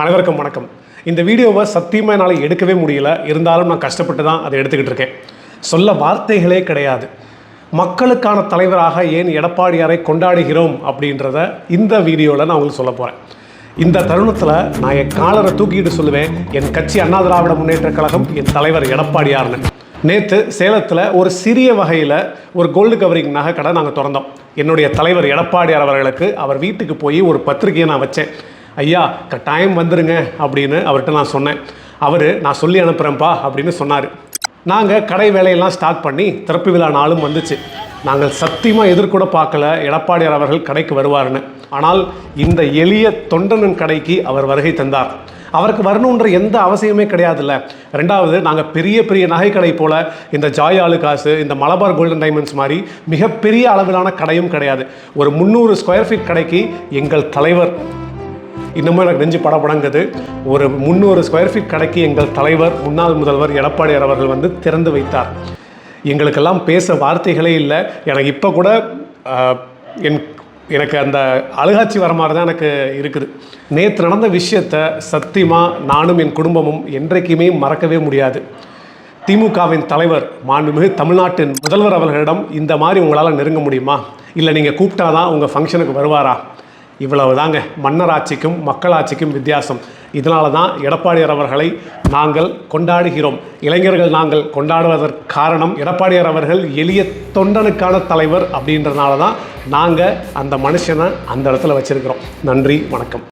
அனைவருக்கும் வணக்கம். இந்த வீடியோவை சத்தியமாக என்னால் எடுக்கவே முடியல. இருந்தாலும் நான் கஷ்டப்பட்டு தான் அதை எடுத்துக்கிட்டு இருக்கேன். சொல்ல வார்த்தைகளே கிடையாது. மக்களுக்கான தலைவராக ஏன் எடப்பாடியாரை கொண்டாடுகிறோம் அப்படின்றத இந்த வீடியோவில் நான் உங்களுக்கு சொல்ல போகிறேன். இந்த தருணத்தில் நான் என் காலரை தூக்கிட்டு சொல்லுவேன், என் கட்சி அண்ணா திராவிட முன்னேற்றக் கழகம், என் தலைவர் எடப்பாடியார்னு. நேற்று சேலத்தில் ஒரு சிறிய வகையில் ஒரு கோல்டு கவரிங் நகை கடை நாங்கள் திறந்தோம். என்னுடைய தலைவர் எடப்பாடியார் அவர்களுக்கு அவர் வீட்டுக்கு போய் ஒரு பத்திரிகையை நான் வச்சேன். ஐயா கட்டாயம் வந்துருங்க அப்படின்னு அவர்கிட்ட நான் சொன்னேன். அவர் நான் சொல்லி அனுப்புகிறேன்ப்பா அப்படின்னு சொன்னார். நாங்கள் கடை வேலையெல்லாம் ஸ்டார்ட் பண்ணி திறப்பு விழா நாளும் வந்துச்சு. நாங்கள் சத்தியமாக எதிர்கூட பார்க்கல எடப்பாடியார் அவர்கள் கடைக்கு வருவார்னு. ஆனால் இந்த எளிய தொண்டனின் கடைக்கு அவர் வருகை தந்தார். அவருக்கு வரணுன்ற எந்த அவசியமே கிடையாதுல்ல. ரெண்டாவது, நாங்கள் பெரிய பெரிய நகைக்கடை போல் இந்த ஜாய் ஆலுகாசு, இந்த மலபார் கோல்டன் டைமண்ட்ஸ் மாதிரி மிகப்பெரிய அளவிலான கடையும் கிடையாது. ஒரு 300 ஸ்கொயர் ஃபீட் கடைக்கு எங்கள் தலைவர், இன்னமும் எனக்கு நெஞ்சு படப்படங்குது, ஒரு 300 ஸ்கொயர் ஃபீட் கடைக்கு எங்கள் தலைவர் முன்னாள் முதல்வர் எடப்பாடியார் அவர்கள் வந்து திறந்து வைத்தார். எங்களுக்கெல்லாம் பேச வார்த்தைகளே இல்லை. எனக்கு இப்போ கூட எனக்கு அந்த அழுகாட்சி வர மாதிரி தான் எனக்கு இருக்குது. நேற்று நடந்த விஷயத்தை சத்தியமாக நானும் என் குடும்பமும் என்றைக்குமே மறக்கவே முடியாது. திமுகவின் தலைவர் மாண்புமிகு தமிழ்நாட்டின் முதல்வர் அவர்களிடம் இந்த மாதிரி உங்களால் நெருங்க முடியுமா? இல்லை நீங்கள் கூப்பிட்டாதான் உங்கள் ஃபங்க்ஷனுக்கு வருவாரா? இவ்வளவு தாங்க மன்னராட்சிக்கும் மக்களாட்சிக்கும் வித்தியாசம். இதனால தான் எடப்பாடியார் அவர்களை நாங்கள் கொண்டாடுகிறோம். இளைஞர்கள் நாங்கள் கொண்டாடுவதற்கு காரணம் எடப்பாடியார் அவர்கள் எளிய தொண்டனுக்கான தலைவர் அப்படின்றதுனால தான் நாங்கள் அந்த மனுஷனை அந்த இடத்துல வச்சிருக்கிறோம். நன்றி, வணக்கம்.